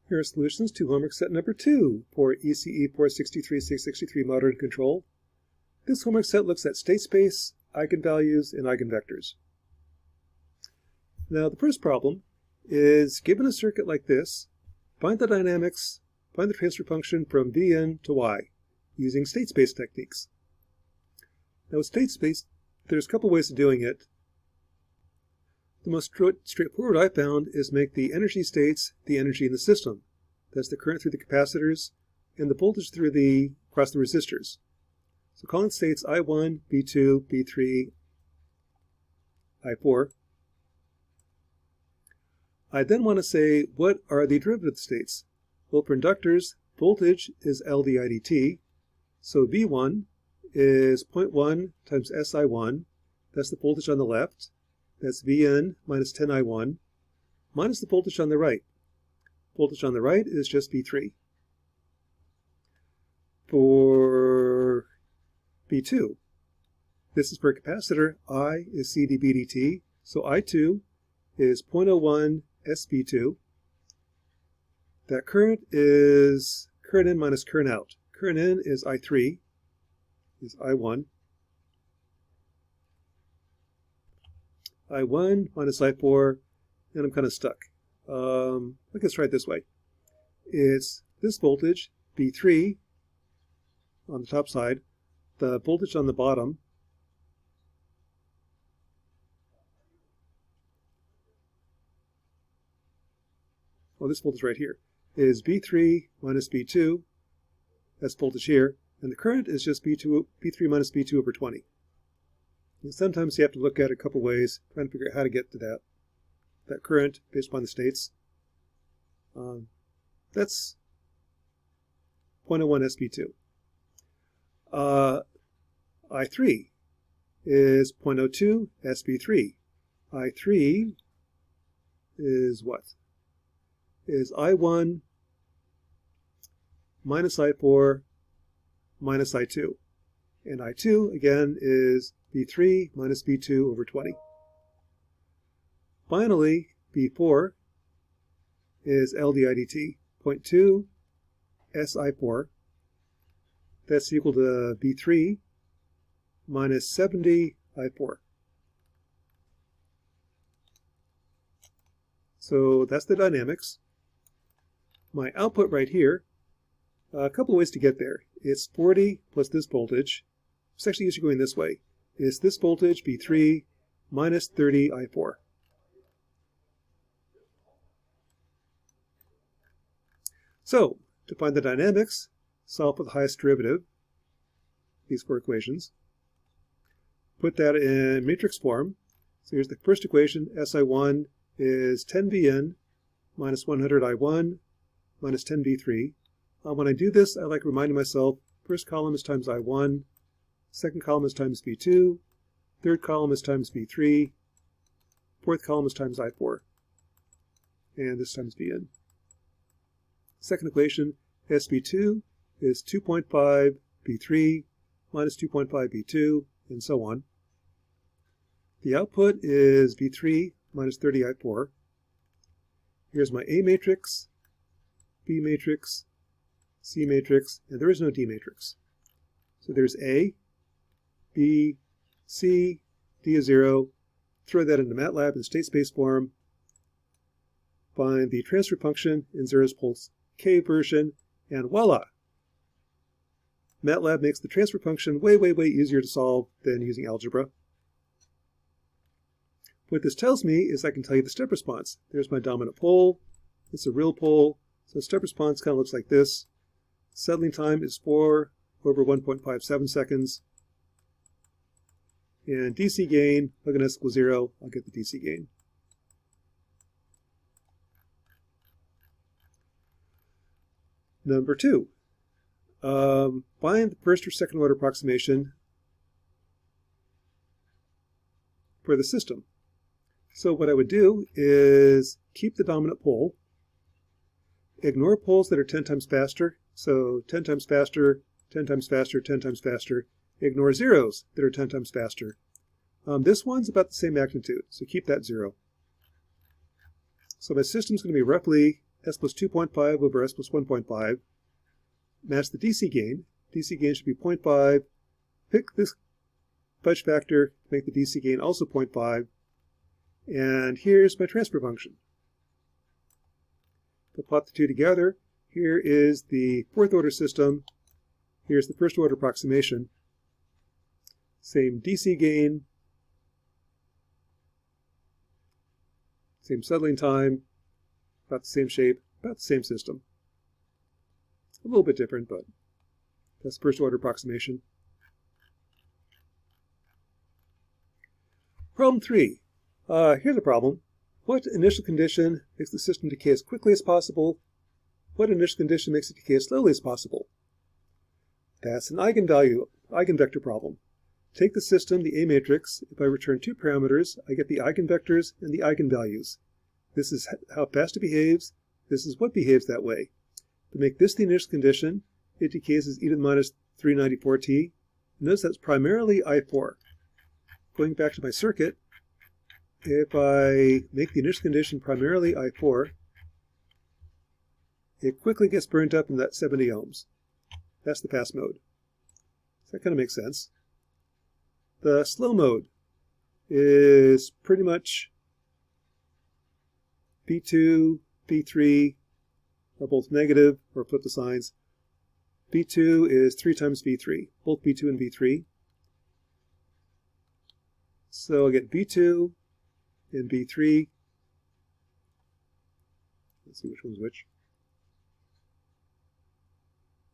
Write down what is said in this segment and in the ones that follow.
Here are solutions to homework set number 2 for ECE 463-663 Modern Control. This homework set looks at state space, eigenvalues, and eigenvectors. Now the first problem is, given a circuit like this, find the dynamics, find the transfer function from Vn to y using state space techniques. Now with state space, there's a couple ways of doing it. The most straightforward I found is make the energy states the energy in the system. That's the current through the capacitors and the voltage across the resistors. So calling states I1, V2, V3, I4. I then want to say, what are the derivative states? Well, for inductors, voltage is L di dt. So V1 is 0.1 times SI1. That's the voltage on the left. That's Vn minus 10I1 minus the voltage on the right. Voltage on the right is just V3. For V2, this is for a capacitor. I is C dB dt. So I2 is 0.01 SB2. That current is current in minus current out. Current in is I3, is I1. I1 minus I4, and I'm kind of stuck. Let's try it this way. It's this voltage, V3, on the top side, the voltage on the bottom, this voltage right here, is V3 minus V2, that's voltage here, and the current is just V3 minus V2 over 20. And sometimes you have to look at it a couple ways, trying to figure out how to get to that current based upon the states. That's 0.01 SB2. I3 is 0.02 SB3. I3 is what? Is I1 minus I4 minus I2. And I2, again, is V3 minus V2 over 20. Finally, V4 is L di dt, 0.2 SI4. That's equal to V3 minus 70 I4. So that's the dynamics. My output right here, a couple of ways to get there. It's 40 plus this voltage. It's actually usually going this way. It's this voltage, V3, minus 30 I4. So, to find the dynamics, solve for the highest derivative, these four equations. Put that in matrix form. So here's the first equation, SI1 is 10Vn minus 100I1 minus 10V3. When I do this, I like reminding myself, first column is times I1, second column is times V2, third column is times V3, fourth column is times I4, and this times Vn. Second equation, SB2 is 2.5 V3 minus 2.5 V2, and so on. The output is V3 minus 30 I4. Here's my A matrix, B matrix, C matrix, and there is no D matrix. So there's A, B, C, D is 0. Throw that into MATLAB in state space form. Find the transfer function in zeros pulse K version, and voila! MATLAB makes the transfer function way, way, way easier to solve than using algebra. What this tells me is I can tell you the step response. There's my dominant pole. It's a real pole. So step response kind of looks like this. Settling time is 4 over 1.57 seconds. And DC gain, log n s equals 0. I'll get the DC gain. Number 2. Find the first or second order approximation for the system. So what I would do is keep the dominant pole, ignore poles that are 10 times faster, so 10 times faster, 10 times faster, 10 times faster, ignore zeros that are 10 times faster. This one's about the same magnitude, so keep that 0. So my system's going to be roughly s plus 2.5 over s plus 1.5. Match the DC gain. DC gain should be 0.5. Pick this fudge factor to make the DC gain also 0.5. And here's my transfer function. To plot the two together, here is the fourth order system. Here's the first order approximation. Same DC gain, same settling time, about the same shape, about the same system. A little bit different, but that's first order approximation. Problem 3. Here's a problem. What initial condition makes the system decay as quickly as possible? What initial condition makes it decay as slowly as possible? That's an eigenvector problem. Take the system, the A matrix. If I return two parameters, I get the eigenvectors and the eigenvalues. This is how fast it behaves. This is what behaves that way. To make this the initial condition, it decays as e to the minus 394t. Notice that's primarily I4. Going back to my circuit, if I make the initial condition primarily I4, it quickly gets burnt up in that 70 ohms. That's the fast mode. So that kind of makes sense. The slow mode is pretty much V2, V3 are both negative, or flip the signs. V2 is 3 times V3, both V2 and V3. So I'll get V2 and V3. Let's see which one's which.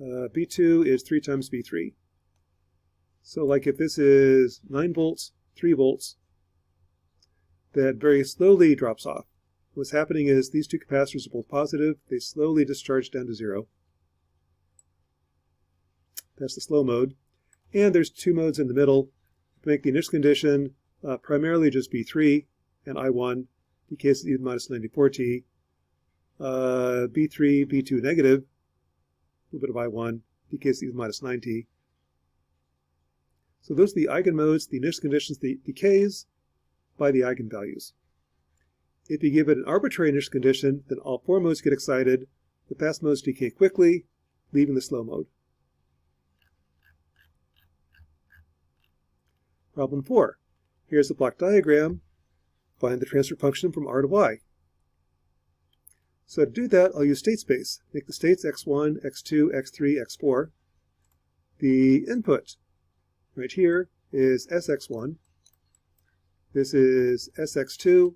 V2 is 3 times V3. So like if this is 9 volts, 3 volts, that very slowly drops off. What's happening is these two capacitors are both positive. They slowly discharge down to 0. That's the slow mode. And there's two modes in the middle. To make the initial condition primarily just V3 and I1 decays to e to the minus 94t. V3, V2 negative, a little bit of I1, decays to e to the minus 9t. So those are the eigenmodes, the initial conditions, the decays by the eigenvalues. If you give it an arbitrary initial condition, then all four modes get excited. The fast modes decay quickly, leaving the slow mode. Problem 4. Here's a block diagram. Find the transfer function from R to Y. So to do that, I'll use state space. Make the states x1, x2, x3, x4. The input right here is sx1. This is sx2,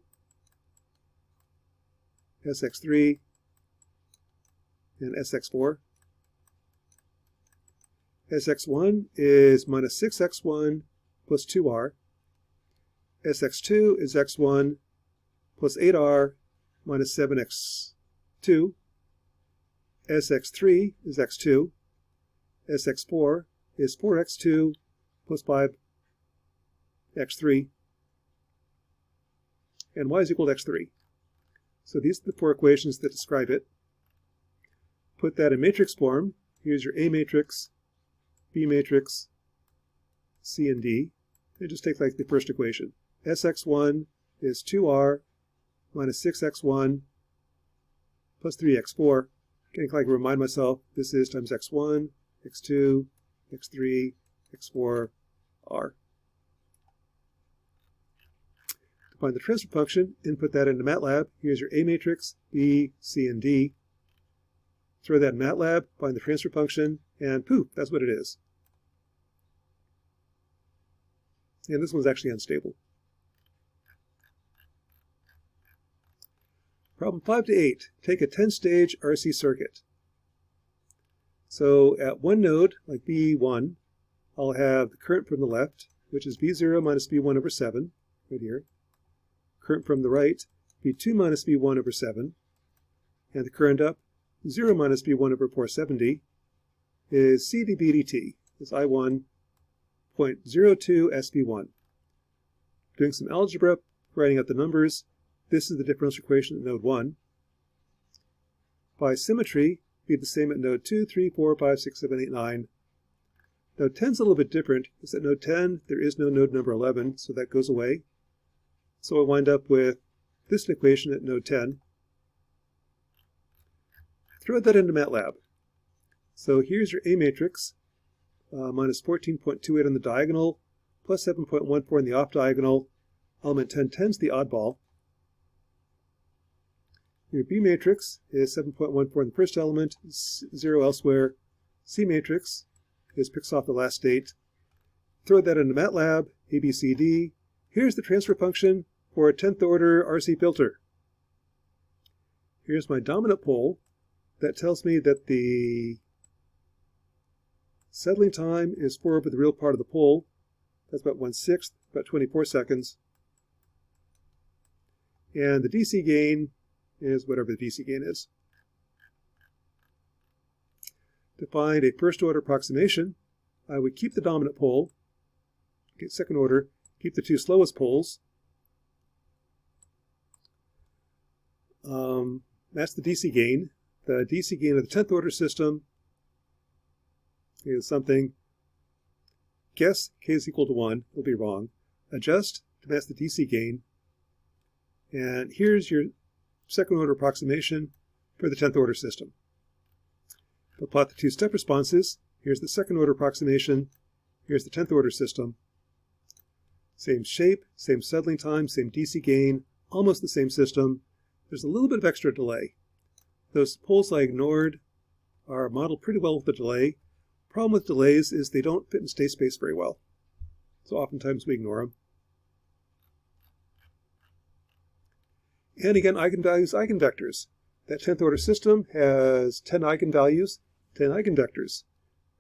sx3, and sx4. Sx1 is minus 6x1 plus 2r. Sx2 is x1 plus 8r minus 7x2. Sx3 is x2. Sx4 is 4x2 plus 5x3. And y is equal to x3. So these are the four equations that describe it. Put that in matrix form. Here's your A matrix, B matrix, C and D. And just take like the first equation. Sx1 is 2r minus 6x1 plus 3x4. Getting like remind myself, this is times x1, x2, x3, x4, r. To find the transfer function, input that into MATLAB. Here's your A matrix, B, C, and D. Throw that in MATLAB, find the transfer function, and poof, that's what it is. And this one's actually unstable. Problem 5 to 8. Take a 10-stage RC circuit. So at one node, like B1, I'll have the current from the left, which is V0 minus V1 over 7, right here. Current from the right, V2 minus V1 over 7. And the current up, 0 minus V1 over 470, is C dB dt, is I1.02 SV1. Doing some algebra, writing out the numbers. This is the differential equation at node 1. By symmetry, be the same at node 2, 3, 4, 5, 6, 7, 8, 9. Node 10 is a little bit different. It's at node 10, there is no node number 11, so that goes away. So I wind up with this equation at node 10. throw that into MATLAB. So here's your A matrix, minus 14.28 on the diagonal, plus 7.14 in the off diagonal. Element 1010 is the oddball. Your B matrix is 7.14 in the first element, 0 elsewhere. C matrix is picks off the last state. Throw that into MATLAB, ABCD. Here's the transfer function for a 10th order RC filter. Here's my dominant pole. That tells me that the settling time is 4 over the real part of the pole. That's about 1/6, about 24 seconds. And the DC gain is whatever the DC gain is. To find a first order approximation, I would keep the dominant pole, get second order, keep the two slowest poles. That's the DC gain. The DC gain of the 10th order system is something. Guess k is equal to 1. Will be wrong. Adjust to match the DC gain. And here's your second order approximation for the 10th order system. We'll plot the two step responses. Here's the second order approximation. Here's the 10th order system. Same shape, same settling time, same DC gain, almost the same system. There's a little bit of extra delay. Those poles I ignored are modeled pretty well with the delay. Problem with delays is they don't fit in state space very well. So oftentimes we ignore them. And again, eigenvalues, eigenvectors. That 10th order system has 10 eigenvalues, 10 eigenvectors.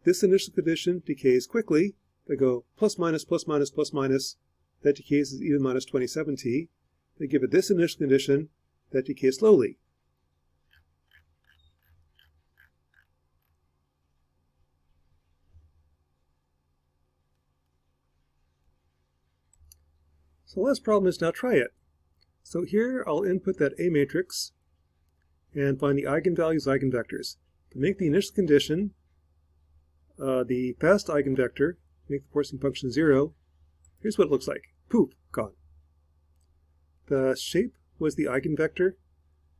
This initial condition decays quickly. They go plus minus, plus minus, plus minus. That decays as even minus 27t. They give it this initial condition that decays slowly. So the last problem is now try it. So here I'll input that A matrix and find the eigenvalues, eigenvectors. To make the initial condition, the fast eigenvector, make the forcing function 0. Here's what it looks like. Poof, gone. The shape was the eigenvector.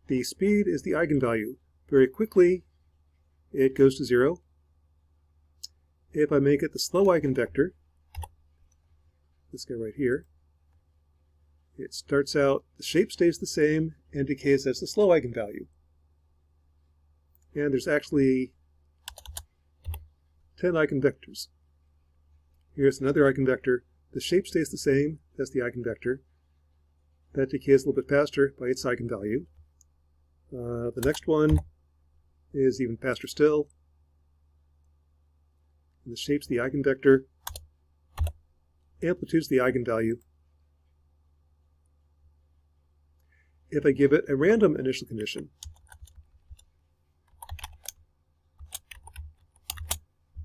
The speed is the eigenvalue. Very quickly, it goes to 0. If I make it the slow eigenvector, this guy right here, it starts out, the shape stays the same and decays as the slow eigenvalue. And there's actually 10 eigenvectors. Here's another eigenvector. The shape stays the same, that's the eigenvector. That decays a little bit faster by its eigenvalue. The next one is even faster still. And the shape's the eigenvector. Amplitude's the eigenvalue. If I give it a random initial condition,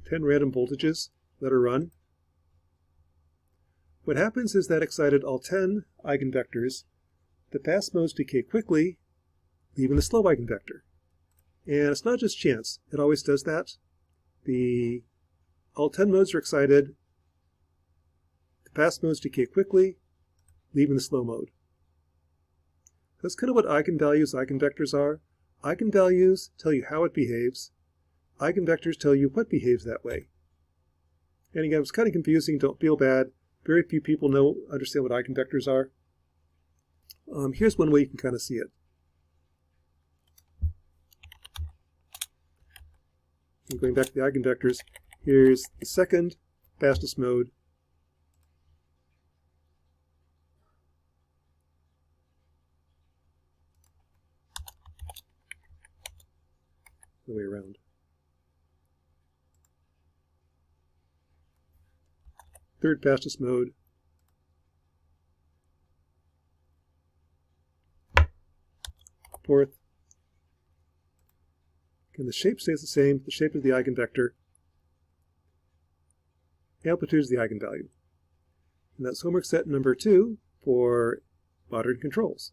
10 random voltages, let her run. What happens is that excited all 10 eigenvectors. The fast modes decay quickly, leaving the slow eigenvector. And it's not just chance, it always does that. All 10 modes are excited, the fast modes decay quickly, leaving the slow mode. That's kind of what eigenvalues, eigenvectors are. Eigenvalues tell you how it behaves. Eigenvectors tell you what behaves that way. And again, it's kind of confusing, don't feel bad. Very few people understand what eigenvectors are. Here's one way you can kind of see it. And going back to the eigenvectors, here's the second fastest mode. The way around. Third fastest mode. Fourth. Again, the shape stays the same. The shape is the eigenvector. Amplitude is the eigenvalue. And that's homework set number 2 for modern controls.